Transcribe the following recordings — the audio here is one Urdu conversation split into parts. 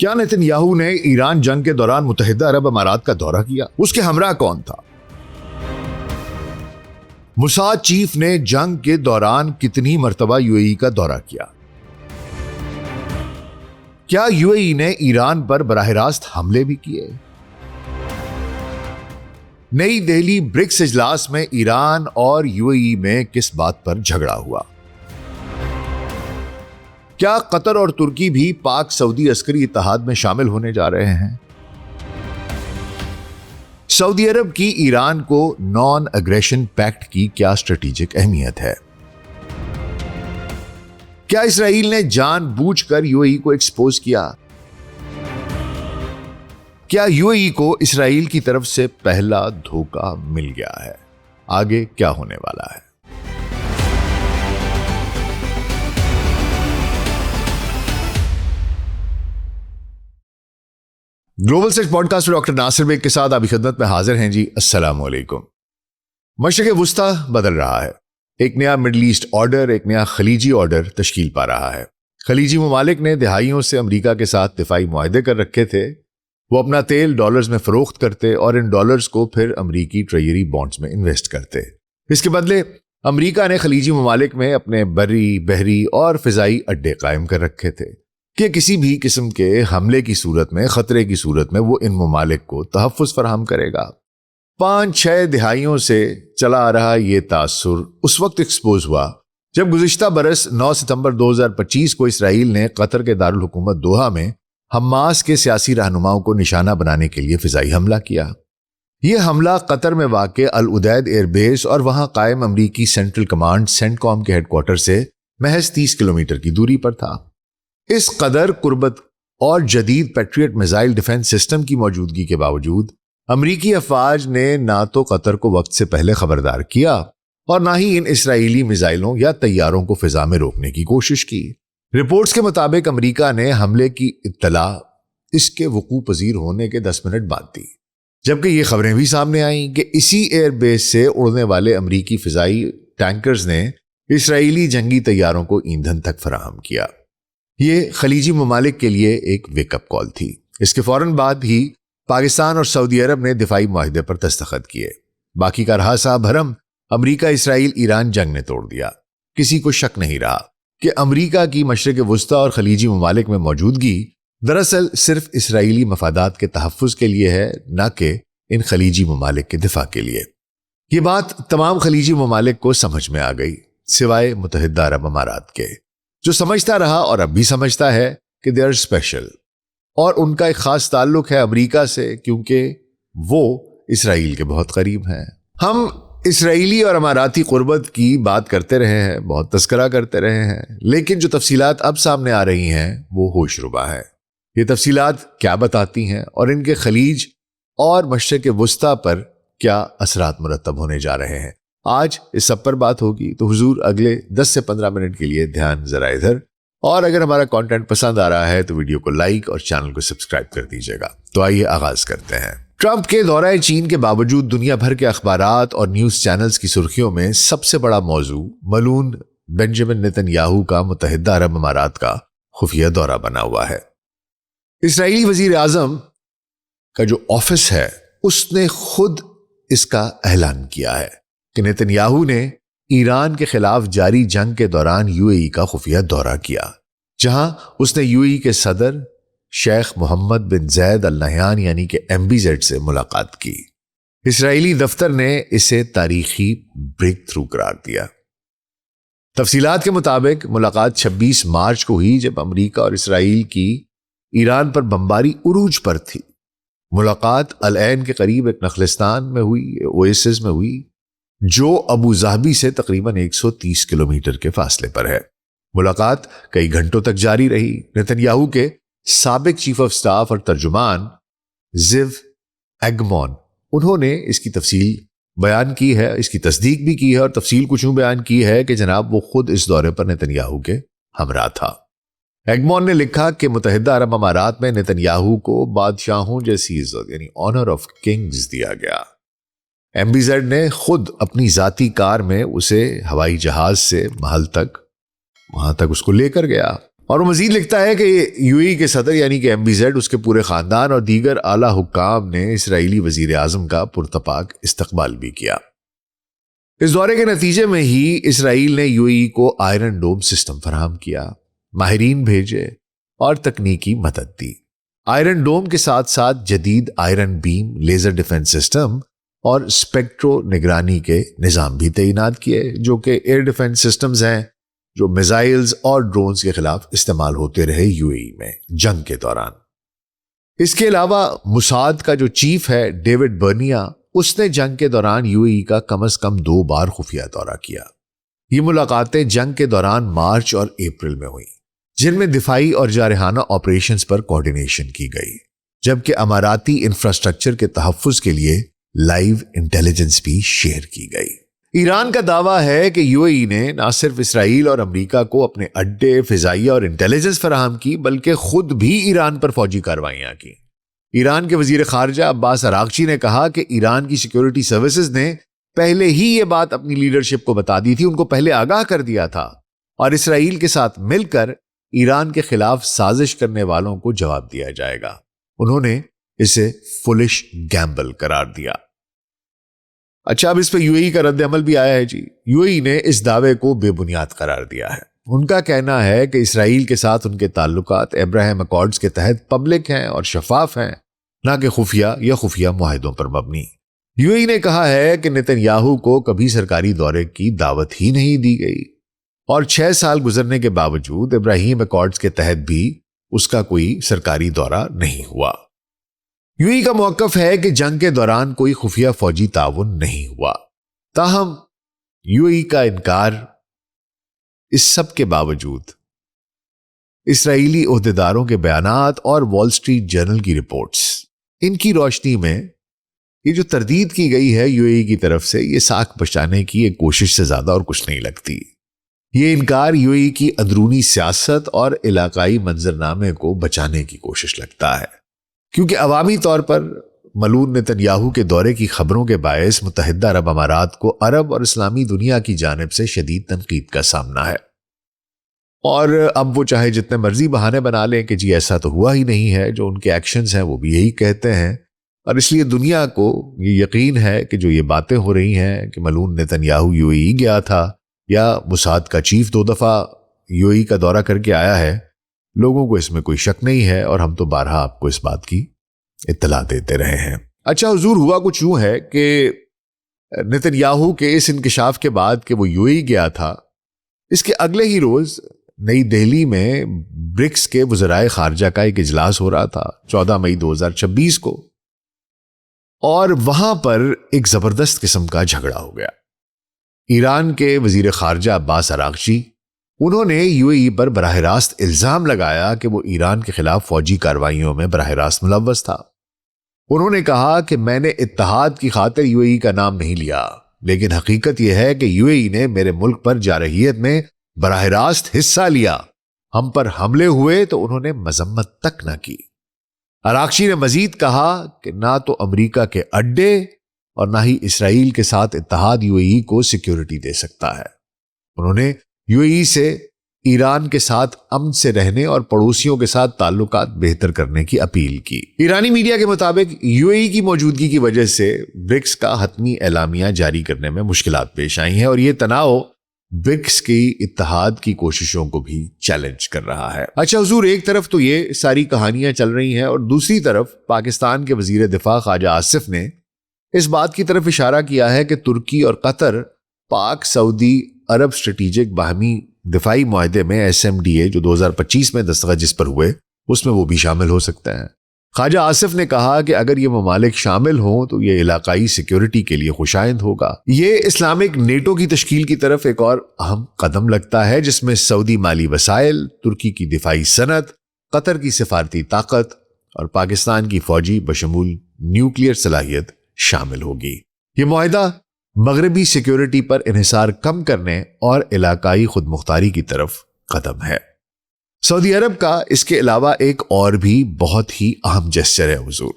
کیا نیتن یاہو نے ایران جنگ کے دوران متحدہ عرب امارات کا دورہ کیا؟ اس کے ہمراہ کون تھا؟ موساد چیف نے جنگ کے دوران کتنی مرتبہ یو اے ای کا دورہ کیا؟ کیا یو اے ای نے ایران پر براہ راست حملے بھی کیے؟ نئی دہلی برکس اجلاس میں ایران اور یو اے ای میں کس بات پر جھگڑا ہوا؟ کیا قطر اور ترکی بھی پاک سعودی عسکری اتحاد میں شامل ہونے جا رہے ہیں؟ سعودی عرب کی ایران کو نان اگریشن پیکٹ کی کیا اسٹریٹجک اہمیت ہے؟ کیا اسرائیل نے جان بوجھ کر یو اے ای کو ایکسپوز کیا؟ کیا یو اے ای کو اسرائیل کی طرف سے پہلا دھوکہ مل گیا ہے؟ آگے کیا ہونے والا ہے؟ گلوبل سچ پوڈ کاسٹ ڈاکٹر ناصر بیگ کے ساتھ آپ کی خدمت میں حاضر ہیں جی۔ السلام علیکم۔ مشرق وسطی بدل رہا ہے، ایک نیا مڈل ایسٹ آرڈر، ایک نیا خلیجی آرڈر تشکیل پا رہا ہے۔ خلیجی ممالک نے دہائیوں سے امریکہ کے ساتھ دفاعی معاہدے کر رکھے تھے، وہ اپنا تیل ڈالرز میں فروخت کرتے اور ان ڈالرز کو پھر امریکی ٹریجری بانڈز میں انویسٹ کرتے۔ اس کے بدلے امریکہ نے خلیجی ممالک میں اپنے بری، بحری اور فضائی اڈے قائم کر رکھے تھے کہ کسی بھی قسم کے حملے کی صورت میں، خطرے کی صورت میں وہ ان ممالک کو تحفظ فراہم کرے گا۔ 5-6 دہائیوں سے چلا آ رہا یہ تاثر اس وقت ایکسپوز ہوا جب گزشتہ برس 9 ستمبر 2025 کو اسرائیل نے قطر کے دارالحکومت دوحہ میں حماس کے سیاسی رہنماؤں کو نشانہ بنانے کے لیے فضائی حملہ کیا۔ یہ حملہ قطر میں واقع العدید ایئر بیس اور وہاں قائم امریکی سینٹرل کمانڈ سینٹ کام کے ہیڈ کوارٹر سے محض 30 کلومیٹر کی دوری پر تھا۔ اس قدر قربت اور جدید پیٹریٹ میزائل ڈیفنس سسٹم کی موجودگی کے باوجود امریکی افواج نے نہ تو قطر کو وقت سے پہلے خبردار کیا اور نہ ہی ان اسرائیلی میزائلوں یا طیاروں کو فضا میں روکنے کی کوشش کی۔ رپورٹس کے مطابق امریکہ نے حملے کی اطلاع اس کے وقوع پذیر ہونے کے 10 منٹ بعد دی، جبکہ یہ خبریں بھی سامنے آئیں کہ اسی ایئر بیس سے اڑنے والے امریکی فضائی ٹینکرز نے اسرائیلی جنگی طیاروں کو ایندھن تک فراہم کیا۔ یہ خلیجی ممالک کے لیے ایک ویک اپ کال تھی۔ اس کے فوراً بعد ہی پاکستان اور سعودی عرب نے دفاعی معاہدے پر دستخط کیے۔ باقی کا رہا صاحب بھرم، امریکہ اسرائیل ایران جنگ نے توڑ دیا۔ کسی کو شک نہیں رہا کہ امریکہ کی مشرق وسطی اور خلیجی ممالک میں موجودگی دراصل صرف اسرائیلی مفادات کے تحفظ کے لیے ہے، نہ کہ ان خلیجی ممالک کے دفاع کے لیے۔ یہ بات تمام خلیجی ممالک کو سمجھ میں آ گئی، سوائے متحدہ عرب امارات کے، جو سمجھتا رہا اور اب بھی سمجھتا ہے کہ دے آر اسپیشل، اور ان کا ایک خاص تعلق ہے امریکہ سے کیونکہ وہ اسرائیل کے بہت قریب ہیں۔ ہم اسرائیلی اور اماراتی قربت کی بات کرتے رہے ہیں، بہت تذکرہ کرتے رہے ہیں، لیکن جو تفصیلات اب سامنے آ رہی ہیں وہ ہوش ربا ہے۔ یہ تفصیلات کیا بتاتی ہیں اور ان کے خلیج اور مشرق وسطی پر کیا اثرات مرتب ہونے جا رہے ہیں؟ آج اس سب پر بات ہوگی، تو حضور اگلے 10 سے 15 منٹ کے لیے دھیان ذرا ادھر، اور اگر ہمارا کانٹینٹ پسند آ رہا ہے تو ویڈیو کو لائک اور چینل کو سبسکرائب کر دیجیے گا۔ تو آئیے آغاز کرتے ہیں۔ ٹرمپ کے دورہ چین کے باوجود دنیا بھر کے اخبارات اور نیوز چینلز کی سرخیوں میں سب سے بڑا موضوع ملعون بنجمن نیتن یاہو کا متحدہ عرب امارات کا خفیہ دورہ بنا ہوا ہے۔ اسرائیلی وزیر اعظم کا جو آفس ہے اس نے خود اس کا اعلان کیا ہے کہ نیتن یاہو نے ایران کے خلاف جاری جنگ کے دوران یو اے ای کا خفیہ دورہ کیا، جہاں اس نے یو اے ای کے صدر شیخ محمد بن زید ال نہیان یعنی کہ MBZ سے ملاقات کی۔ اسرائیلی دفتر نے اسے تاریخی بریک تھرو قرار دیا۔ تفصیلات کے مطابق ملاقات 26 مارچ کو ہوئی، جب امریکہ اور اسرائیل کی ایران پر بمباری عروج پر تھی۔ ملاقات العین کے قریب ایک نخلستان میں ہوئی، اویسس میں ہوئی، جو ابو ظہبی سے تقریباً 130 کلومیٹر کے فاصلے پر ہے۔ ملاقات کئی گھنٹوں تک جاری رہی۔ نیتن یاہو کے سابق چیف آف سٹاف اور ترجمان زیو ایگمون، انہوں نے اس کی تفصیل بیان کی ہے، اس کی تصدیق بھی کی ہے، اور تفصیل کچھ یوں بیان کی ہے کہ جناب وہ خود اس دورے پر نیتن یاہو کے ہمراہ تھا۔ ایگمون نے لکھا کہ متحدہ عرب امارات میں نیتن یاہو کو بادشاہوں جیسی عزت یعنی آنر آف کنگز دیا گیا۔ MBZ نے خود اپنی ذاتی کار میں اسے ہوائی جہاز سے محل تک وہاں تک اس کو لے کر گیا۔ اور وہ مزید لکھتا ہے کہ یو اے ای کے صدر یعنی کہ MBZ، اس کے پورے خاندان اور دیگر اعلیٰ حکام نے اسرائیلی وزیر اعظم کا پرتپاک استقبال بھی کیا۔ اس دورے کے نتیجے میں ہی اسرائیل نے یو اے ای کو آئرن ڈوم سسٹم فراہم کیا، ماہرین بھیجے اور تکنیکی مدد دی۔ آئرن ڈوم کے ساتھ ساتھ جدید آئرن بیم، لیزر ڈیفنس سسٹم اور اسپیکٹرو نگرانی کے نظام بھی تعینات کیے، جو کہ ایئر ڈیفنس سسٹمز ہیں جو میزائلز اور ڈرونز کے خلاف استعمال ہوتے رہے یو اے ای میں جنگ کے دوران۔ اس کے علاوہ موساد کا جو چیف ہے ڈیوڈ برنیا، اس نے جنگ کے دوران یو اے ای کا کم از کم 2 بار خفیہ دورہ کیا۔ یہ ملاقاتیں جنگ کے دوران مارچ اور اپریل میں ہوئیں، جن میں دفاعی اور جارحانہ آپریشنز پر کوارڈینیشن کی گئی، جبکہ اماراتی انفراسٹرکچر کے تحفظ کے لیے لائیو انٹیلیجنس بھی شیئر کی گئی۔ ایران کا دعویٰ ہے کہ یو اے ای نے نہ صرف اسرائیل اور امریکہ کو اپنے اڈے، فضائیہ اور انٹیلیجنس فراہم کی، بلکہ خود بھی ایران پر فوجی کارروائیاں کی۔ ایران کے وزیر خارجہ عباس اراغچی نے کہا کہ ایران کی سیکیورٹی سروسز نے پہلے ہی یہ بات اپنی لیڈرشپ کو بتا دی تھی، ان کو پہلے آگاہ کر دیا تھا، اور اسرائیل کے ساتھ مل کر ایران کے خلاف سازش کرنے والوں کو جواب دیا جائے گا۔ انہوں نے اسے فولش گیمبل قرار دیا۔ اچھا، اب اس پہ یو اے ای کا رد عمل بھی آیا ہے جی۔ یو اے ای نے اس دعوے کو بے بنیاد قرار دیا ہے۔ ان کا کہنا ہے کہ اسرائیل کے ساتھ ان کے تعلقات ابراہیم اکارڈز کے تحت پبلک ہیں اور شفاف ہیں، نہ کہ خفیہ یا خفیہ معاہدوں پر مبنی۔ یو اے ای نے کہا ہے کہ نتن یاہو کو کبھی سرکاری دورے کی دعوت ہی نہیں دی گئی، اور 6 سال گزرنے کے باوجود ابراہیم اکارڈز کے تحت بھی اس کا کوئی سرکاری دورہ نہیں ہوا۔ یو اے ای کا موقف ہے کہ جنگ کے دوران کوئی خفیہ فوجی تعاون نہیں ہوا، تاہم یو اے ای کا انکار اس سب کے باوجود اسرائیلی عہدیداروں کے بیانات اور وال سٹریٹ جرنل کی رپورٹس، ان کی روشنی میں یہ جو تردید کی گئی ہے یو اے ای کی طرف سے، یہ ساکھ بچانے کی ایک کوشش سے زیادہ اور کچھ نہیں لگتی۔ یہ انکار یو اے ای کی اندرونی سیاست اور علاقائی منظرنامے کو بچانے کی کوشش لگتا ہے، کیونکہ عوامی طور پر ملعون نتن یاہو کے دورے کی خبروں کے باعث متحدہ عرب امارات کو عرب اور اسلامی دنیا کی جانب سے شدید تنقید کا سامنا ہے، اور اب وہ چاہے جتنے مرضی بہانے بنا لیں کہ جی ایسا تو ہوا ہی نہیں ہے، جو ان کے ایکشنز ہیں وہ بھی یہی کہتے ہیں، اور اس لیے دنیا کو یہ یقین ہے کہ جو یہ باتیں ہو رہی ہیں کہ ملعون نتن یاہو یو اے ای گیا تھا یا موساد کا چیف 2 دفعہ یو اے ای کا دورہ کر کے آیا ہے، لوگوں کو اس میں کوئی شک نہیں ہے، اور ہم تو بارہا آپ کو اس بات کی اطلاع دیتے رہے ہیں۔ اچھا حضور، ہوا کچھ یوں ہے کہ نتن یاہو کے اس انکشاف کے بعد کہ وہ یو اے ای گیا تھا، اس کے اگلے ہی روز نئی دہلی میں برکس کے وزرائے خارجہ کا ایک اجلاس ہو رہا تھا 14 مئی 2026 کو، اور وہاں پر ایک زبردست قسم کا جھگڑا ہو گیا۔ ایران کے وزیر خارجہ عباس اراغچی، انہوں نے یو اے ای پر براہ راست الزام لگایا کہ وہ ایران کے خلاف فوجی کارروائیوں میں براہ راست ملوث تھا۔ انہوں نے کہا کہ میں نے اتحاد کی خاطر یو اے ای کا نام نہیں لیا، لیکن حقیقت یہ ہے کہ یو اے ای نے میرے ملک پر جارحیت میں براہ راست حصہ لیا، ہم پر حملے ہوئے تو انہوں نے مذمت تک نہ کی۔ اراغچی نے مزید کہا کہ نہ تو امریکہ کے اڈے اور نہ ہی اسرائیل کے ساتھ اتحاد یو اے ای کو سیکیورٹی دے سکتا ہے۔ انہوں نے یو اے ای سے ایران کے ساتھ امن سے رہنے اور پڑوسیوں کے ساتھ تعلقات بہتر کرنے کی اپیل کی۔ ایرانی میڈیا کے مطابق یو اے ای کی موجودگی کی وجہ سے برکس کا حتمی اعلامیہ جاری کرنے میں مشکلات پیش آئی ہیں، اور یہ تناؤ برکس کی اتحاد کی کوششوں کو بھی چیلنج کر رہا ہے۔ اچھا حضور، ایک طرف تو یہ ساری کہانیاں چل رہی ہیں، اور دوسری طرف پاکستان کے وزیر دفاع خواجہ آصف نے اس بات کی طرف اشارہ کیا ہے کہ ترکی اور قطر پاک سعودی عرب اسٹریٹجک باہمی دفاعی معاہدے میں SMDA جو 2025 میں دستخط جس پر ہوئے، اس میں وہ بھی شامل ہو سکتے ہیں۔ خواجہ آصف نے کہا کہ اگر یہ ممالک شامل ہوں تو یہ علاقائی سیکیورٹی کے لیے خوشائند ہوگا۔ یہ اسلامک نیٹو کی تشکیل کی طرف ایک اور اہم قدم لگتا ہے، جس میں سعودی مالی وسائل، ترکی کی دفاعی صنعت، قطر کی سفارتی طاقت اور پاکستان کی فوجی بشمول نیوکلیئر صلاحیت شامل ہوگی۔ یہ معاہدہ مغربی سیکیورٹی پر انحصار کم کرنے اور علاقائی خود مختاری کی طرف قدم ہے۔ سعودی عرب کا اس کے علاوہ ایک اور بھی بہت ہی اہم جسچر ہے حضور۔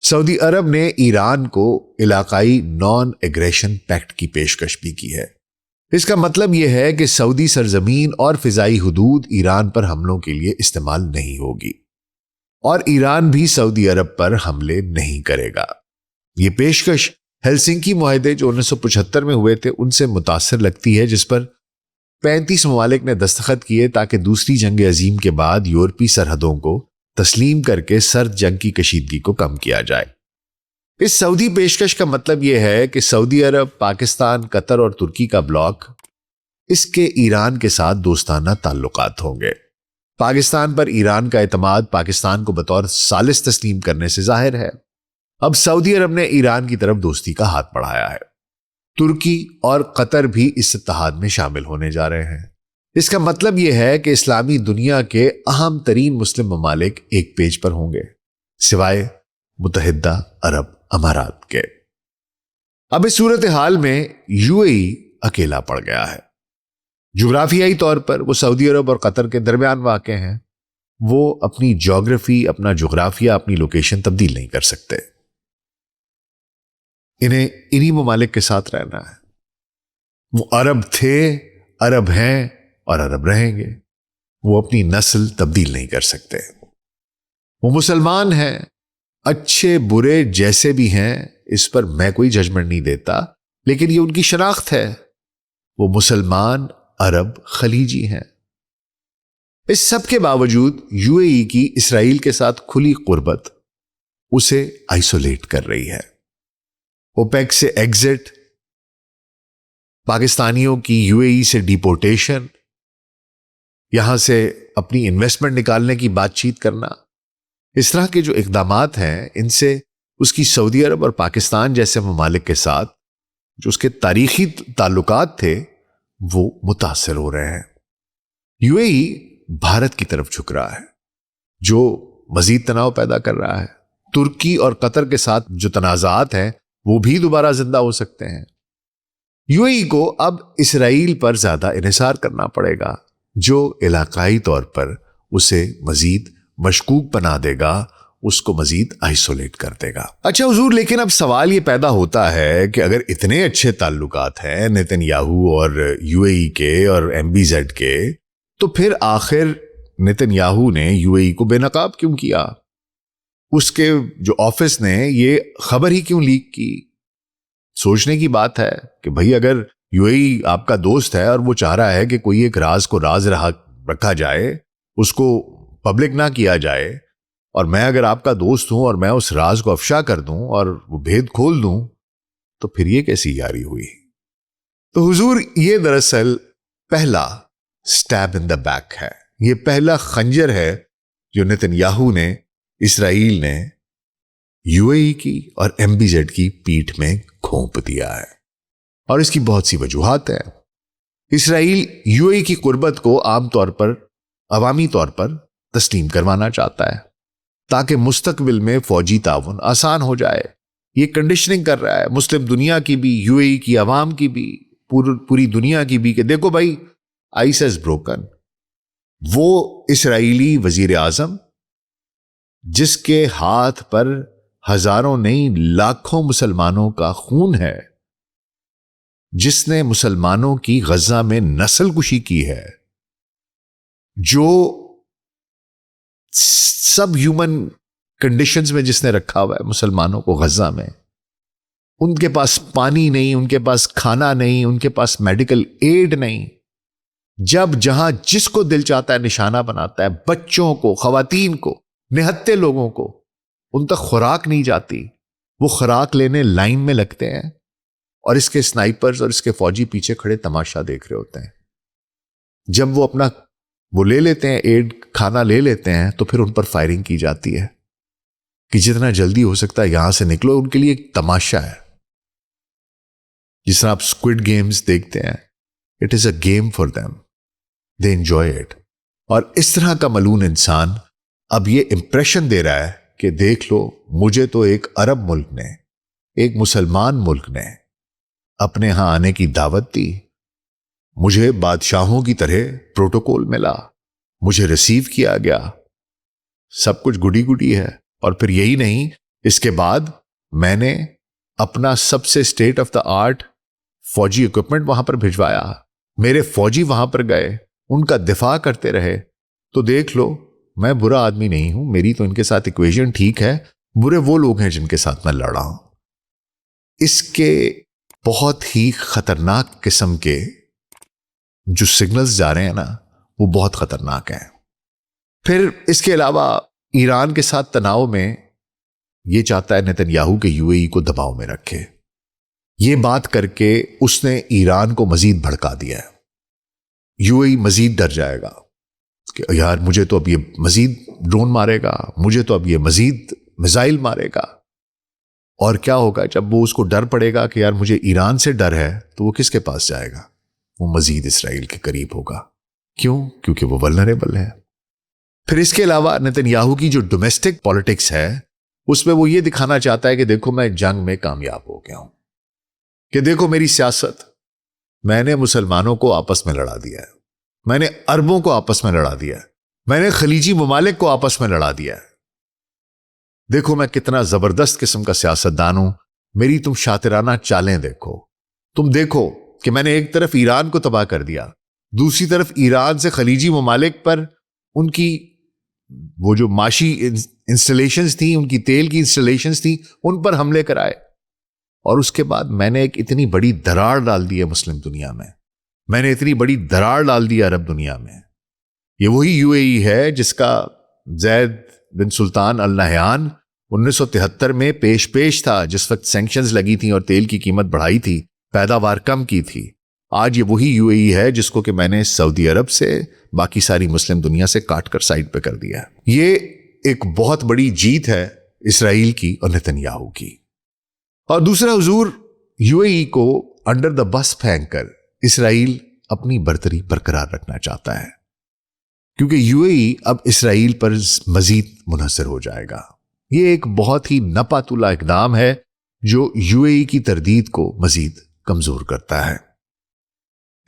سعودی عرب نے ایران کو علاقائی نان ایگریشن پیکٹ کی پیشکش بھی کی ہے۔ اس کا مطلب یہ ہے کہ سعودی سرزمین اور فضائی حدود ایران پر حملوں کے لیے استعمال نہیں ہوگی اور ایران بھی سعودی عرب پر حملے نہیں کرے گا۔ یہ پیشکش ہیلسنکی معاہدے جو 1975 میں ہوئے تھے ان سے متاثر لگتی ہے، جس پر 35 ممالک نے دستخط کیے تاکہ دوسری جنگ عظیم کے بعد یورپی سرحدوں کو تسلیم کر کے سرد جنگ کی کشیدگی کو کم کیا جائے۔ اس سعودی پیشکش کا مطلب یہ ہے کہ سعودی عرب، پاکستان، قطر اور ترکی کا بلاک، اس کے ایران کے ساتھ دوستانہ تعلقات ہوں گے۔ پاکستان پر ایران کا اعتماد پاکستان کو بطور ثالث تسلیم کرنے سے ظاہر ہے۔ اب سعودی عرب نے ایران کی طرف دوستی کا ہاتھ بڑھایا ہے۔ ترکی اور قطر بھی اس اتحاد میں شامل ہونے جا رہے ہیں۔ اس کا مطلب یہ ہے کہ اسلامی دنیا کے اہم ترین مسلم ممالک ایک پیج پر ہوں گے، سوائے متحدہ عرب امارات کے۔ اب اس صورتحال میں یو اے ای اکیلا پڑ گیا ہے۔ جغرافیائی طور پر وہ سعودی عرب اور قطر کے درمیان واقع ہیں۔ وہ اپنی جغرافی، اپنا جغرافیہ، اپنی لوکیشن تبدیل نہیں کر سکتے۔ انہیں انہی ممالک کے ساتھ رہنا ہے۔ وہ عرب تھے، عرب ہیں اور عرب رہیں گے۔ وہ اپنی نسل تبدیل نہیں کر سکتے۔ وہ مسلمان ہیں، اچھے برے جیسے بھی ہیں، اس پر میں کوئی ججمنٹ نہیں دیتا، لیکن یہ ان کی شناخت ہے۔ وہ مسلمان، عرب، خلیجی ہیں۔ اس سب کے باوجود یو اے ای کی اسرائیل کے ساتھ کھلی قربت اسے آئسولیٹ کر رہی ہے۔ اوپیک سے ایگزٹ، پاکستانیوں کی یو اے ای سے ڈیپورٹیشن، یہاں سے اپنی انویسٹمنٹ نکالنے کی بات چیت کرنا، اس طرح کے جو اقدامات ہیں ان سے اس کی سعودی عرب اور پاکستان جیسے ممالک کے ساتھ جو اس کے تاریخی تعلقات تھے وہ متاثر ہو رہے ہیں۔ یو اے ای بھارت کی طرف جھک رہا ہے جو مزید تناؤ پیدا کر رہا ہے۔ ترکی اور قطر کے ساتھ جو تنازعات ہیں وہ بھی دوبارہ زندہ ہو سکتے ہیں۔ یو اے ای کو اب اسرائیل پر زیادہ انحصار کرنا پڑے گا جو علاقائی طور پر اسے مزید مشکوک بنا دے گا، اس کو مزید آئسولیٹ کر دے گا۔ اچھا حضور، لیکن اب سوال یہ پیدا ہوتا ہے کہ اگر اتنے اچھے تعلقات ہیں نیتن یاہو اور یو اے ای کے اور ایم بی زیڈ کے، تو پھر آخر نیتن یاہو نے یو اے ای کو بے نقاب کیوں کیا؟ اس کے جو آفس نے یہ خبر ہی کیوں لیک کی؟ سوچنے کی بات ہے کہ بھئی اگر یو اے ای آپ کا دوست ہے اور وہ چاہ رہا ہے کہ کوئی ایک راز کو راز رکھا جائے، اس کو پبلک نہ کیا جائے، اور میں اگر آپ کا دوست ہوں اور میں اس راز کو افشا کر دوں اور وہ بھید کھول دوں، تو پھر یہ کیسی یاری ہوئی؟ تو حضور یہ دراصل پہلا سٹیب ان دا بیک ہے، یہ پہلا خنجر ہے جو نیتن یاہو نے، اسرائیل نے یو اے ای کی اور ایم بی زیڈ کی پیٹھ میں گھونپ دیا ہے، اور اس کی بہت سی وجوہات ہیں۔ اسرائیل یو اے ای کی قربت کو عام طور پر، عوامی طور پر تسلیم کروانا چاہتا ہے تاکہ مستقبل میں فوجی تعاون آسان ہو جائے۔ یہ کنڈیشننگ کر رہا ہے مسلم دنیا کی بھی، یو اے ای کی عوام کی بھی، پوری دنیا کی بھی، کہ دیکھو بھائی آئس ہیز بروکن۔ وہ اسرائیلی وزیر اعظم جس کے ہاتھ پر ہزاروں نہیں لاکھوں مسلمانوں کا خون ہے، جس نے مسلمانوں کی غزہ میں نسل کشی کی ہے، جو سب ہیومن کنڈیشنز میں جس نے رکھا ہوا ہے مسلمانوں کو غزہ میں، ان کے پاس پانی نہیں، ان کے پاس کھانا نہیں، ان کے پاس میڈیکل ایڈ نہیں، جب جہاں جس کو دل چاہتا ہے نشانہ بناتا ہے، بچوں کو، خواتین کو، نہتے لوگوں کو، ان تک خوراک نہیں جاتی، وہ خوراک لینے لائن میں لگتے ہیں اور اس کے سنائپرز اور اس کے فوجی پیچھے کھڑے تماشا دیکھ رہے ہوتے ہیں۔ جب وہ اپنا وہ لے لیتے ہیں، ایڈ کھانا لے لیتے ہیں، تو پھر ان پر فائرنگ کی جاتی ہے کہ جتنا جلدی ہو سکتا ہے یہاں سے نکلو۔ ان کے لیے ایک تماشا ہے، جس طرح آپ اسکوڈ گیمز دیکھتے ہیں، it is a game for them, they enjoy it. اور اس طرح کا ملعون انسان اب یہ امپریشن دے رہا ہے کہ دیکھ لو، مجھے تو ایک عرب ملک نے، ایک مسلمان ملک نے اپنے ہاں آنے کی دعوت دی، مجھے بادشاہوں کی طرح پروٹوکول ملا، مجھے ریسیو کیا گیا، سب کچھ گڈی گڈی ہے۔ اور پھر یہی نہیں، اس کے بعد میں نے اپنا سب سے اسٹیٹ آف دا آرٹ فوجی اکوپمنٹ وہاں پر بھجوایا، میرے فوجی وہاں پر گئے، ان کا دفاع کرتے رہے، تو دیکھ لو میں برا آدمی نہیں ہوں، میری تو ان کے ساتھ ایکویژن ٹھیک ہے، برے وہ لوگ ہیں جن کے ساتھ میں لڑا ہوں۔ اس کے بہت ہی خطرناک قسم کے جو سگنلز جا رہے ہیں نا، وہ بہت خطرناک ہیں۔ پھر اس کے علاوہ ایران کے ساتھ تناؤ میں یہ چاہتا ہے نیتن یاہو کہ یو اے ای کو دباؤ میں رکھے۔ یہ بات کر کے اس نے ایران کو مزید بھڑکا دیا ہے۔ یو اے ای مزید ڈر جائے گا کہ یار مجھے تو اب یہ مزید ڈرون مارے گا، مجھے تو اب یہ مزید میزائل مارے گا۔ اور کیا ہوگا جب وہ اس کو ڈر پڑے گا کہ یار مجھے ایران سے ڈر ہے، تو وہ کس کے پاس جائے گا؟ وہ مزید اسرائیل کے قریب ہوگا۔ کیوں؟ کیونکہ وہ ولنریبل ہے۔ پھر اس کے علاوہ نیتن یاہو کی جو ڈومیسٹک پالیٹکس ہے، اس میں وہ یہ دکھانا چاہتا ہے کہ دیکھو میں جنگ میں کامیاب ہو گیا ہوں، کہ دیکھو میری سیاست، میں نے مسلمانوں کو آپس میں لڑا دیا ہے، میں نے عربوں کو آپس میں لڑا دیا ہے، میں نے خلیجی ممالک کو آپس میں لڑا دیا ہے، دیکھو میں کتنا زبردست قسم کا سیاستدان ہوں، میری تم شاطرانہ چالیں دیکھو، تم دیکھو کہ میں نے ایک طرف ایران کو تباہ کر دیا، دوسری طرف ایران سے خلیجی ممالک پر ان کی وہ جو معاشی انسٹالیشنز تھیں، ان کی تیل کی انسٹالیشنز تھیں، ان پر حملے کرائے، اور اس کے بعد میں نے ایک اتنی بڑی دراڑ ڈال دی ہے مسلم دنیا میں نے اتنی بڑی دراڑ ڈال دی ہے عرب دنیا میں۔ یہ وہی یو اے ای ہے جس کا زید بن سلطان ال نہیان 1973 میں پیش تھا، جس وقت سینکشنز لگی تھیں اور تیل کی قیمت بڑھائی تھی، پیداوار کم کی تھی۔ آج یہ وہی یو اے ای ہے جس کو کہ میں نے سعودی عرب سے، باقی ساری مسلم دنیا سے کاٹ کر سائڈ پہ کر دیا۔ یہ ایک بہت بڑی جیت ہے اسرائیل کی اور نیتن یاہو کی۔ اور دوسرا، حضور، یو اے ای کو انڈر دا بس پھینک کر اسرائیل اپنی برتری برقرار رکھنا چاہتا ہے، کیونکہ یو اے ای اب اسرائیل پر مزید منحصر ہو جائے گا۔ یہ ایک بہت ہی نپاتولہ اقدام ہے جو یو اے ای کی تردید کو مزید کمزور کرتا ہے۔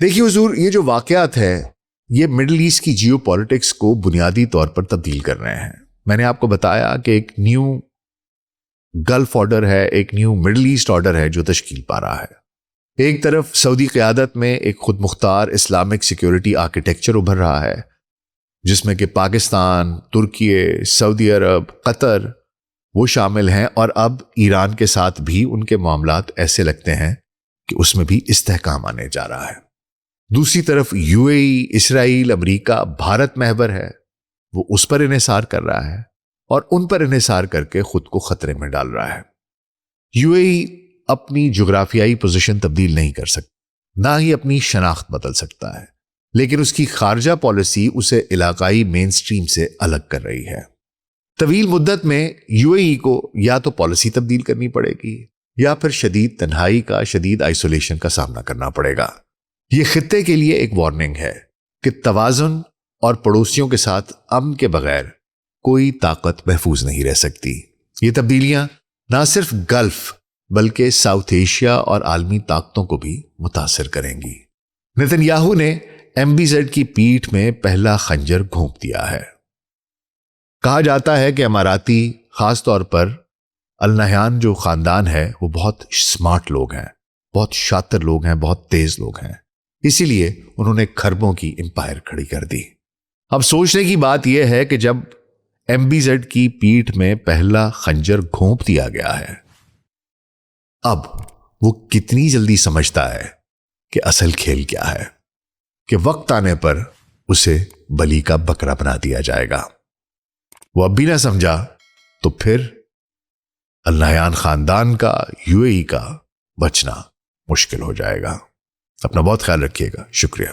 دیکھیے حضور، یہ جو واقعات ہیں یہ مڈل ایسٹ کی جیو پالیٹکس کو بنیادی طور پر تبدیل کر رہے ہیں۔ میں نے آپ کو بتایا کہ ایک نیو گلف آرڈر ہے، ایک نیو مڈل ایسٹ آرڈر ہے جو تشکیل پا رہا ہے۔ ایک طرف سعودی قیادت میں ایک خود مختار اسلامک سیکیورٹی آرکیٹیکچر ابھر رہا ہے، جس میں کہ پاکستان، ترکیے، سعودی عرب، قطر وہ شامل ہیں، اور اب ایران کے ساتھ بھی ان کے معاملات ایسے لگتے ہیں کہ اس میں بھی استحکام آنے جا رہا ہے۔ دوسری طرف یو اے ای، اسرائیل، امریکہ، بھارت محور ہے، وہ اس پر انحصار کر رہا ہے اور ان پر انحصار کر کے خود کو خطرے میں ڈال رہا ہے۔ یو اے ای اپنی جغرافیائی پوزیشن تبدیل نہیں کر سکتا، نہ ہی اپنی شناخت بدل سکتا ہے، لیکن اس کی خارجہ پالیسی اسے علاقائی مین سٹریم سے الگ کر رہی ہے۔ طویل مدت میں یو اے ای کو یا تو پالیسی تبدیل کرنی پڑے گی یا پھر شدید تنہائی کا، شدید آئسولیشن کا سامنا کرنا پڑے گا۔ یہ خطے کے لیے ایک وارننگ ہے کہ توازن اور پڑوسیوں کے ساتھ امن کے بغیر کوئی طاقت محفوظ نہیں رہ سکتی۔ یہ تبدیلیاں نہ صرف گلف بلکہ ساؤتھ ایشیا اور عالمی طاقتوں کو بھی متاثر کریں گی۔ نیتن یاہو نے ایم بی زیڈ کی پیٹھ میں پہلا خنجر گھونپ دیا ہے۔ کہا جاتا ہے کہ اماراتی، خاص طور پر ال نہیان جو خاندان ہے، وہ بہت سمارٹ لوگ ہیں، بہت شاطر لوگ ہیں، بہت تیز لوگ ہیں، اسی لیے انہوں نے خربوں کی امپائر کھڑی کر دی۔ اب سوچنے کی بات یہ ہے کہ جب ایم بی زیڈ کی پیٹھ میں پہلا خنجر گھونپ دیا گیا ہے، اب وہ کتنی جلدی سمجھتا ہے کہ اصل کھیل کیا ہے، کہ وقت آنے پر اسے بلی کا بکرا بنا دیا جائے گا۔ وہ اب بھی نہ سمجھا تو پھر ال نہیان خاندان کا، یو اے ای کا بچنا مشکل ہو جائے گا۔ اپنا بہت خیال رکھیے گا۔ شکریہ۔